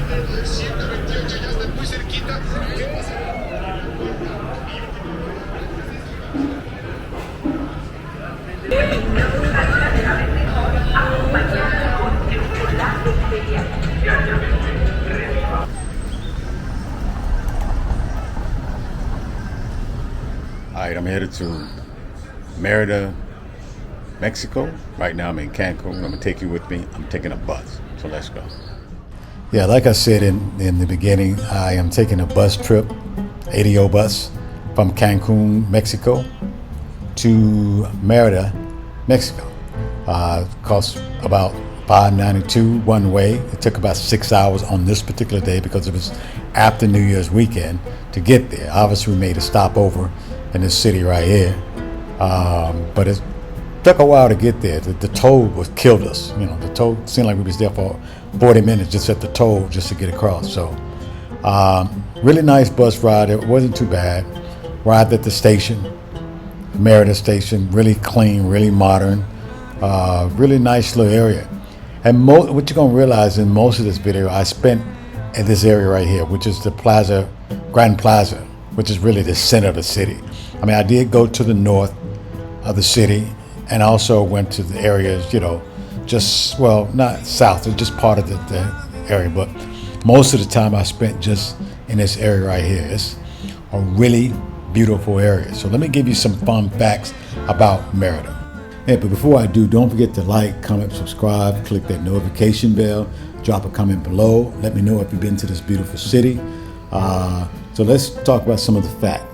All right, I'm headed to Merida, Mexico. Right now I'm in Cancun. I'm gonna take you with me. I'm taking a bus, so let's go. Yeah, like I said in the beginning, I am taking a bus trip, ADO bus, from Cancun, Mexico to Merida, Mexico. Cost about $5.92 one way. It took about 6 hours on this particular day because it was after New Year's weekend to get there. Obviously, we made a stopover in this city right here, but it took a while to get there. The toll killed us. You know, the toll seemed like we was there for 40 minutes just at the toll just to get across. So, really nice bus ride. It wasn't too bad. Arrived at the station, Merida Station, really clean, really modern, really nice little area. And what you're gonna realize in most of this video, I spent in this area right here, which is the Plaza, Grand Plaza, which is really the center of the city. I mean, I did go to the north of the city and also went to the areas, you know, just, well, not south, it's just part of the area, but most of the time I spent just in this area right here. It's a really beautiful area. So let me give you some fun facts about Merida. Hey, but before I do, don't forget to like, comment, subscribe, click that notification bell, drop a comment below. Let me know if you've been to this beautiful city. So let's talk about some of the facts.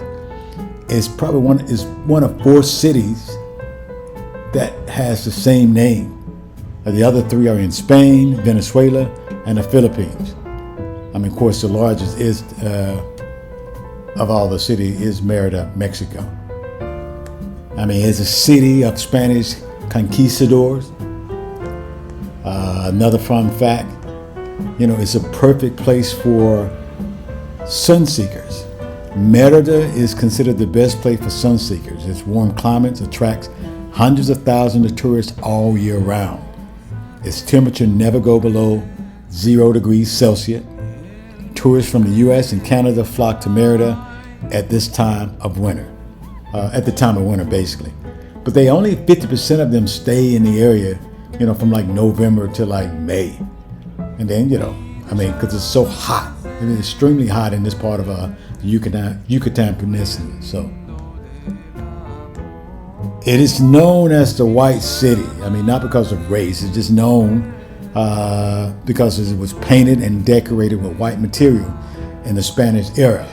It's probably one of 4 cities that has the same name. The other 3 are in Spain, Venezuela, and the Philippines. I mean, of course, the largest is of all the city is Merida, Mexico. I mean, it's a city of Spanish conquistadors. Another fun fact, you know, it's a perfect place for sun seekers. Merida is considered the best place for sun seekers. Its warm climate attracts hundreds of thousands of tourists all year round. Its temperature never go below 0 degrees Celsius. Tourists from the U.S. and Canada flock to Merida at this time of winter. At the time of winter, basically. But they only 50% of them stay in the area, you know, from like November to like May. And then, you know, I mean, because it's so hot. It is extremely hot in this part of Yucatán Peninsula. So it is known as the White City. I mean, not because of race. It's just known because it was painted and decorated with white material in the Spanish era.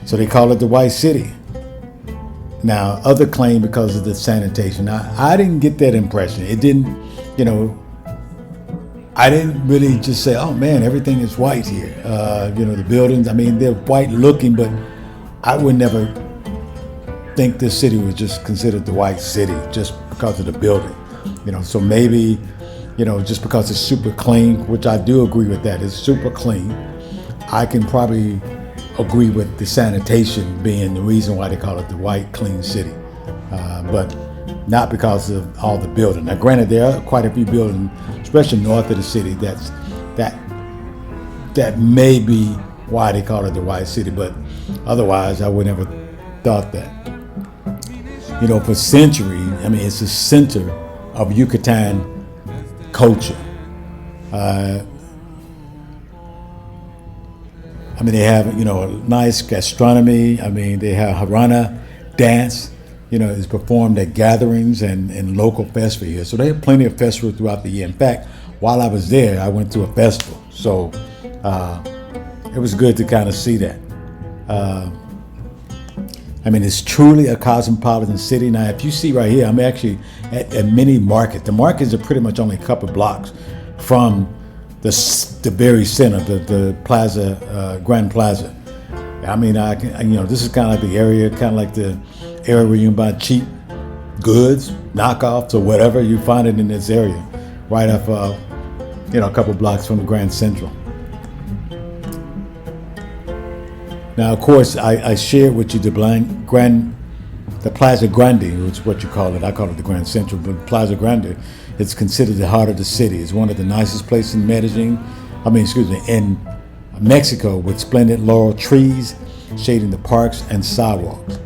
So they call it the White City. Now, other claim because of the sanitation. I didn't get that impression. It didn't, you know, I didn't really just say, oh man, everything is white here. You know, the buildings, I mean, they're white looking, but I would never think this city was just considered the White City just because of the building. You know, so maybe, you know, just because it's super clean, which I do agree with that, it's super clean. I can probably agree with the sanitation being the reason why they call it the White Clean City, but not because of all the building. Now, granted, there are quite a few buildings, especially north of the city, that may be why they call it the White City, but otherwise, I would never thought that. You know, for centuries, I mean, it's the center of Yucatan culture. I mean, they have, you know, nice gastronomy. I mean, they have Harana dance, you know, is performed at gatherings and local festivals here. So they have plenty of festivals throughout the year. In fact, while I was there, I went to a festival. So it was good to kind of see that. I mean, it's truly a cosmopolitan city. Now, if you see right here, I'm actually at a mini market. The markets are pretty much only a couple blocks from the very center, the Plaza, Grand Plaza. I mean, you know, this is kind of like the area, kind of like the area where you can buy cheap goods, knockoffs, or whatever. You find it in this area, right off, you know, a couple blocks from the Grand Central. Now, of course, I shared with you the Plaza Grande, which is what you call it. I call it the Grand Central, but Plaza Grande, it's considered the heart of the city. It's one of the nicest places in Medellin. In Mexico with splendid laurel trees shading the parks and sidewalks.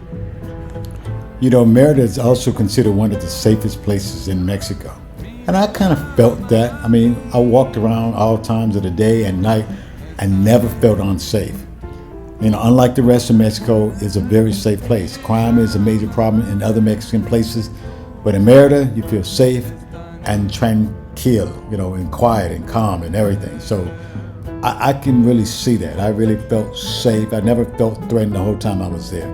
You know, Merida is also considered one of the safest places in Mexico. And I kind of felt that. I mean, I walked around all times of the day and night and never felt unsafe. You know, unlike the rest of Mexico, it's a very safe place. Crime is a major problem in other Mexican places, but in Merida, you feel safe and tranquil, you know, and quiet and calm and everything. So I can really see that. I really felt safe. I never felt threatened the whole time I was there.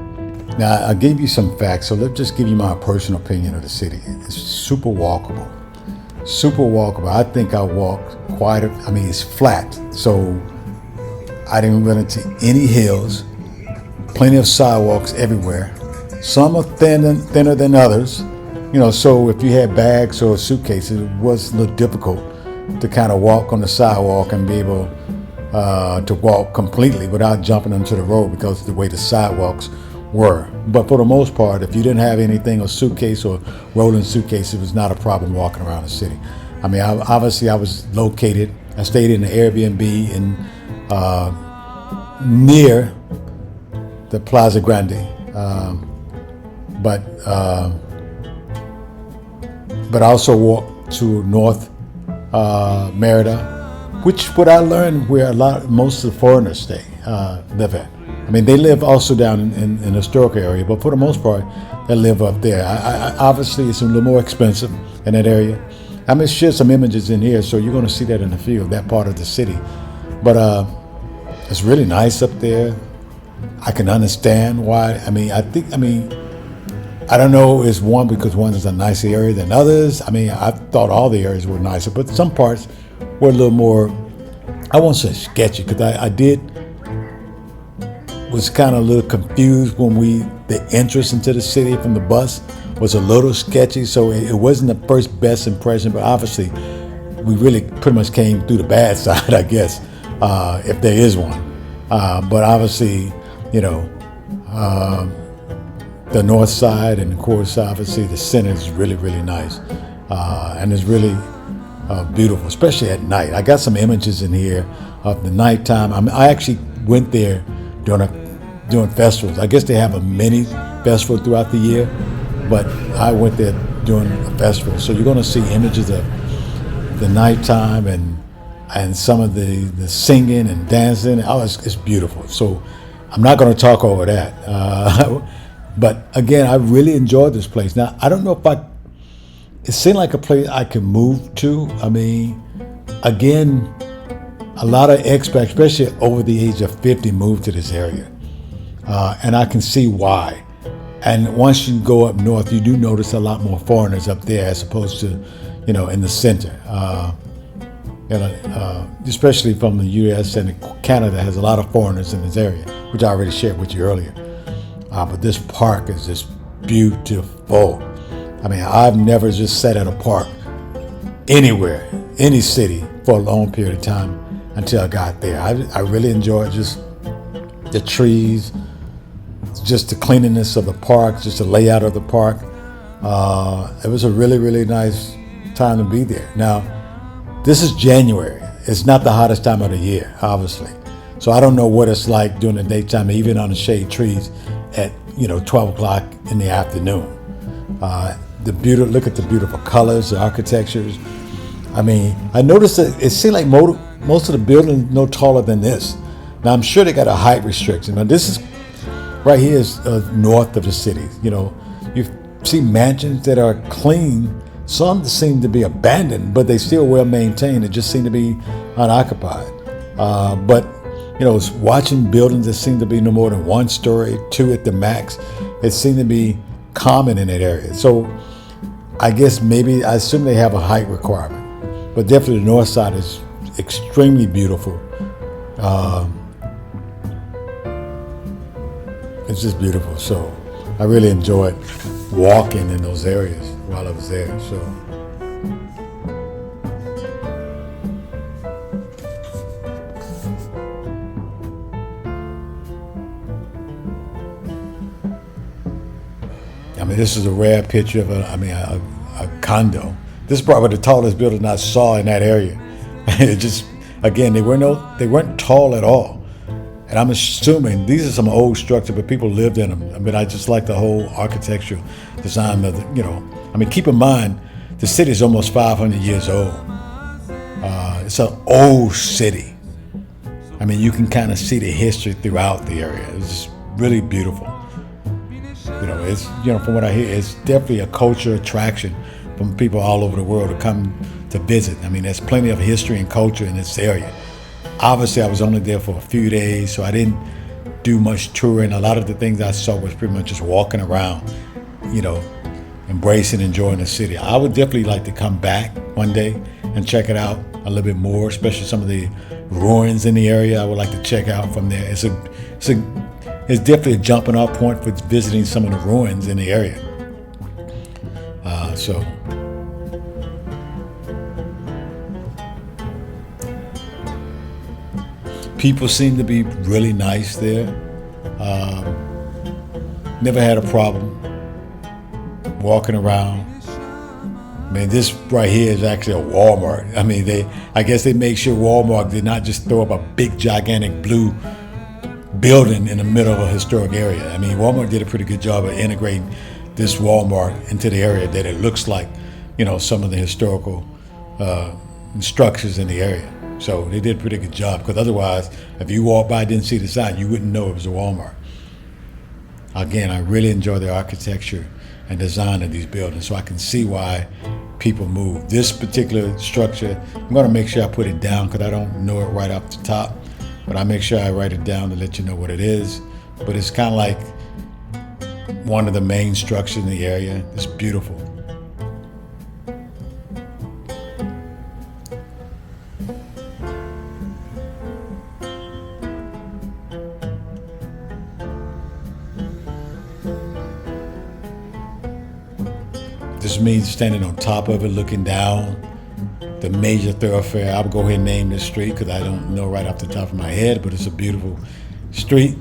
Now, I gave you some facts, so let's just give you my personal opinion of the city. It's super walkable. Super walkable. I think I walked it's flat, so I didn't run into any hills. Plenty of sidewalks everywhere. Some are thinner than others. You know, so if you had bags or suitcases, it was a little difficult to kind of walk on the sidewalk and be able to walk completely without jumping onto the road because of the way the sidewalks were. But for the most part, if you didn't have anything, a suitcase or rolling suitcase, it was not a problem walking around the city. I mean, I was located, I stayed in an Airbnb in near the Plaza Grande, but I also walked to North Merida, which what I learned where most of the foreigners live at. I mean, they live also down in the historic area, but for the most part, they live up there. Obviously, it's a little more expensive in that area. I'm going to share some images in here, so you're going to see that in the field, that part of the city. But it's really nice up there. I can understand why. I don't know, it's one because one is a nicer area than others. I mean, I thought all the areas were nicer, but some parts were a little more, I won't say sketchy, because I was kind of a little confused when the entrance into the city from the bus was a little sketchy, so it wasn't the first best impression, but obviously we really pretty much came through the bad side, I guess, if there is one. But obviously, you know, the north side and of course, obviously the center is really, really nice. And it's really beautiful, especially at night. I got some images in here of the nighttime. I actually went there during festivals. I guess they have a mini festival throughout the year, but I went there during a festival. So you're going to see images of the nighttime and some of the singing and dancing. Oh, it's beautiful. So I'm not going to talk over that. But again, I really enjoyed this place. Now, I don't know if it seemed like a place I could move to. I mean, again, a lot of expats, especially over the age of 50, moved to this area. And I can see why. And once you go up north, you do notice a lot more foreigners up there as opposed to, you know, in the center. Especially from the U.S. and Canada has a lot of foreigners in this area, which I already shared with you earlier. But this park is just beautiful. I mean, I've never just sat at a park anywhere, any city, for a long period of time until I got there. I really enjoyed just the trees, just the cleanliness of the park, just the layout of the park. It was a really, really nice time to be there. Now, this is January. It's not the hottest time of the year, obviously. So I don't know what it's like during the daytime, even on the shade trees at 12 o'clock in the afternoon. Look at the beautiful colors, the architectures. I mean, I noticed that it seemed like most of the buildings no taller than this. Now I'm sure they got a height restriction. Now this is right here is north of the city. You know, you see mansions that are clean. Some seem to be abandoned, but they still well maintained. They just seem to be unoccupied. But it's watching buildings that seem to be no more than one story, two at the max. It seemed to be common in that area. So I assume they have a height requirement. But definitely the north side is extremely beautiful. It's just beautiful. So I really enjoyed walking in those areas while I was there. So. I mean, this is a rare picture of a condo. This is probably the tallest building I saw in that area. again, they weren't tall at all. And I'm assuming these are some old structures, but people lived in them. I mean, I just like the whole architectural design of keep in mind, the city is almost 500 years old. It's an old city. I mean, you can kind of see the history throughout the area. It's really beautiful. It's, from what I hear, it's definitely a culture attraction from people all over the world to come to visit. I mean, there's plenty of history and culture in this area. Obviously, I was only there for a few days, so I didn't do much touring. A lot of the things I saw was pretty much just walking around, embracing, enjoying the city. I would definitely like to come back one day and check it out a little bit more, especially some of the ruins in the area. I would like to check out from there. It's definitely a jumping off point for visiting some of the ruins in the area. People seem to be really nice there. Never had a problem walking around. I mean, this right here is actually a Walmart. I mean, I guess they make sure Walmart did not just throw up a big, gigantic blue building in the middle of a historic area. I mean, Walmart did a pretty good job of integrating this Walmart into the area that it looks like, some of the historical structures in the area. So they did a pretty good job, because otherwise, if you walk by and didn't see the sign, you wouldn't know it was a Walmart. Again, I really enjoy the architecture and design of these buildings, so I can see why people move. This particular structure, I'm going to make sure I put it down, because I don't know it right off the top, but I make sure I write it down to let you know what it is. But it's kind of like one of the main structures in the area. It's beautiful. This means standing on top of it, looking down the major thoroughfare. I'll go ahead and name this street because I don't know right off the top of my head, but it's a beautiful street.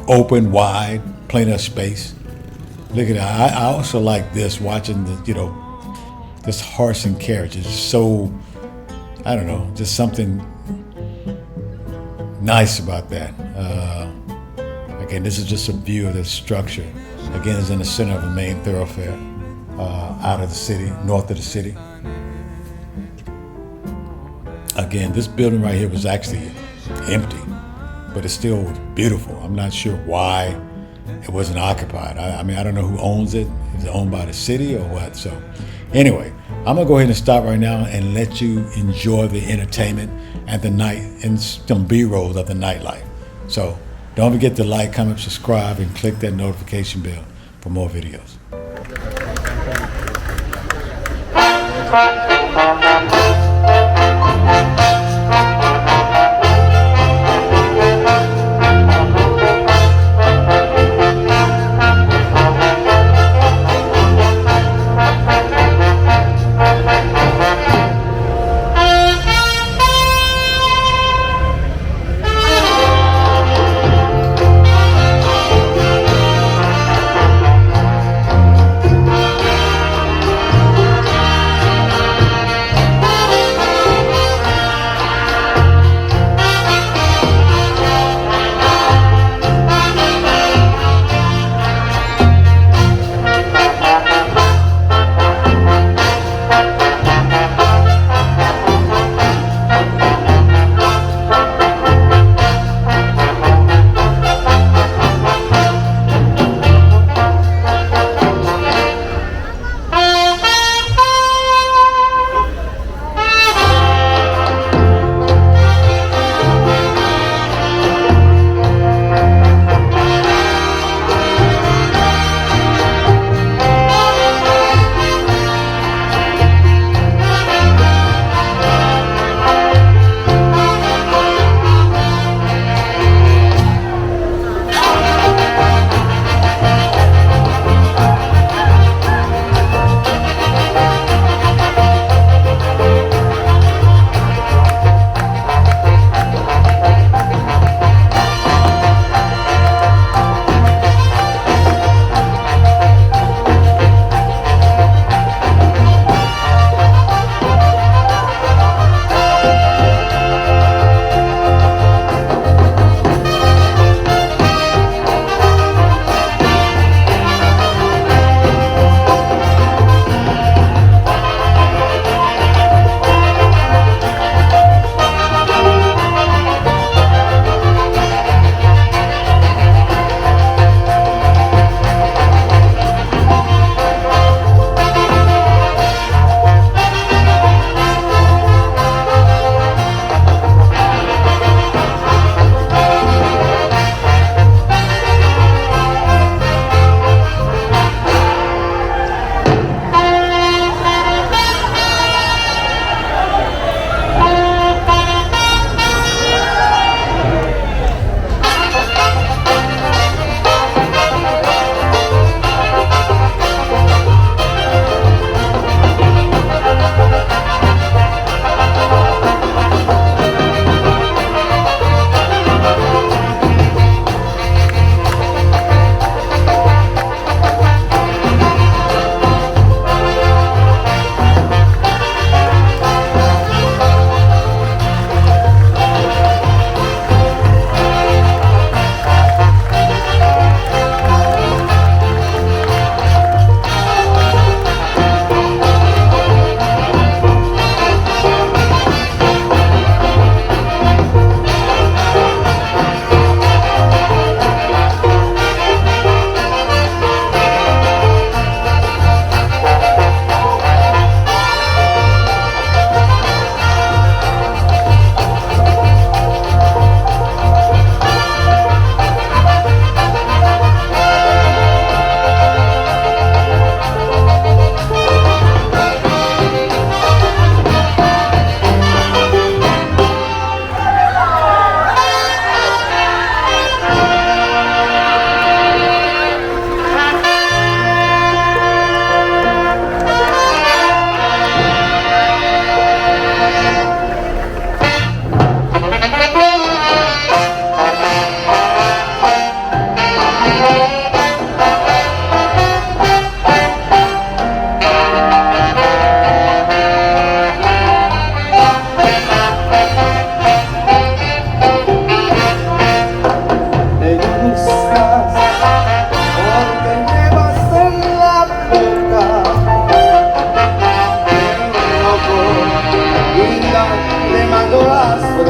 Open, wide, plenty of space. Look at that. I also like this, watching this horse and carriage. It's so, I don't know, just something nice about that. Again, this is just a view of the structure. Again, it's in the center of the main thoroughfare, out of the city, north of the city. Again, this building right here was actually empty, but it still was beautiful. I'm not sure why it wasn't occupied. I mean, I don't know who owns it. Is it owned by the city or what? So anyway, I'm gonna go ahead and stop right now and let you enjoy the entertainment and the night and some B-rolls of the nightlife. So don't forget to like, comment, subscribe, and click that notification bell for more videos.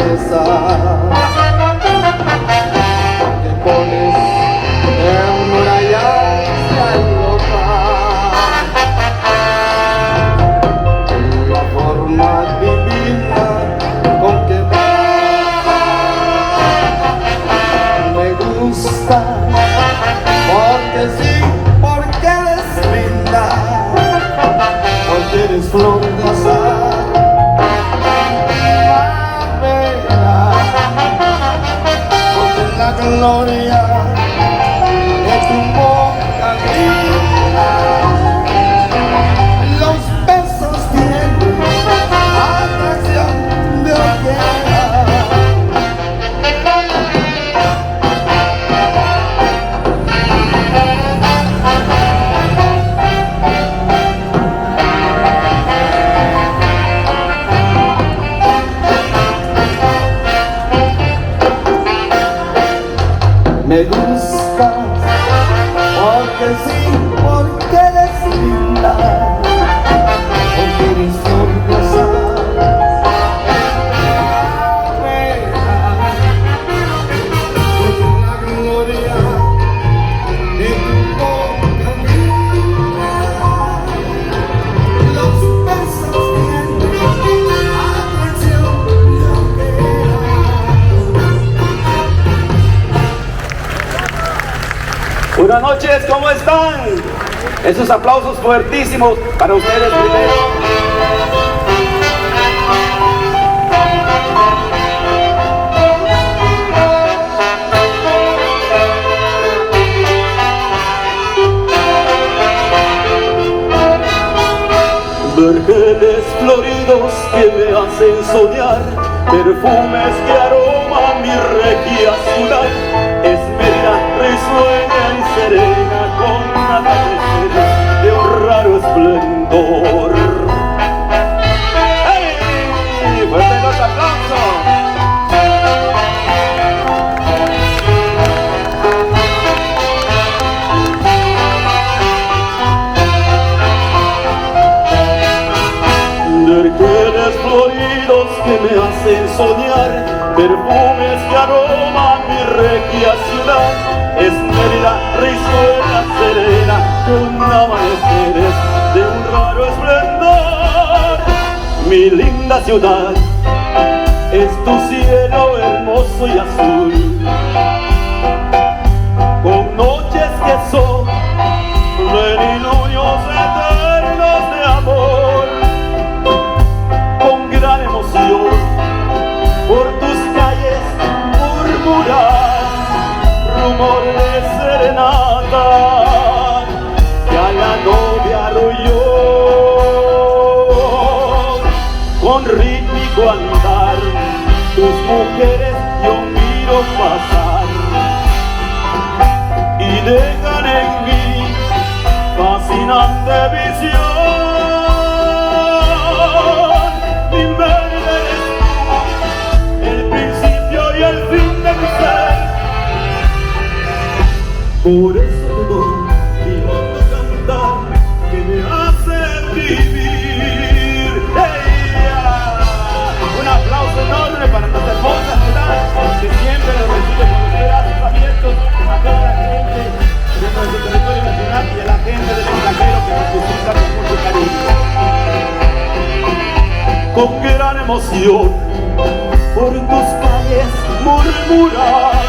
cabeza, te pones ternura y hasta loca. La forma divina con que me gusta, porque sí, porque eres linda, porque eres flor de azar. Porque la gloria de tu boca linda, los besos tienen atracción de hoguera. Me gustas porque sí, porque eres linda, porque eres flor de azar. Porque la gloria de tu boca linda, los besos tienen atracción de hoguera. Buenas noches, ¿cómo están? Esos aplausos fuertísimos para ustedes primero. Vergeles floridos que me hacen soñar, perfumes que aroman mi regia ciudad. Es Mérida, risueña y serena, con atardeceres de un raro esplendor. ¡Hey! ¡Fuerte los aplausos! Vergeles floridos que me hacen soñar, perfumes que aroman mi regia ciudad. Es Mérida, risueña, serena, con amaneceres de un raro esplendor. Mi linda ciudad es tu cielo hermoso y azul, con noches que son plenilunios eternos de amor. Con gran emoción por tus calles murmurar rumor de serenata que a la novia arrulló. Con rítmico andar tus mujeres yo miro pasar y dejan en mí fascinante visión. Mi Mérida eres tú, el principio y el fin de mi ser. Por eso te doy mi hondo cantar que me hace vivir. ¡Hey! Un aplauso enorme para nuestra hermosa ciudad, que siempre nos recibe con los brazos abiertos a toda la gente de nuestro territorio nacional y a la gente del extranjero que nos visita con mucho cariño. Con gran emoción por tus calles murmurar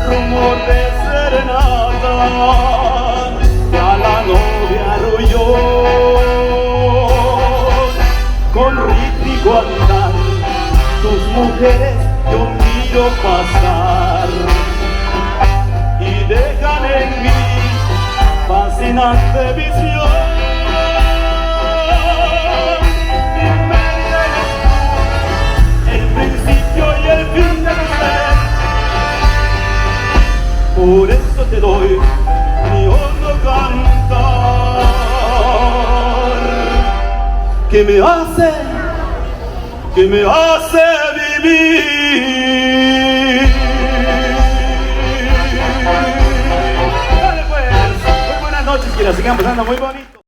rumor de serenata que a la novia arrulló. Con rítmico andar tus mujeres yo miro pasar y dejan en mí fascinante visión. Mi Mérida eres tú, el principio y el fin de mi ser. Por eso te doy mi hondo cantar que me hace vivir. Dale pues, muy buenas noches, que la sigan pasando muy bonito.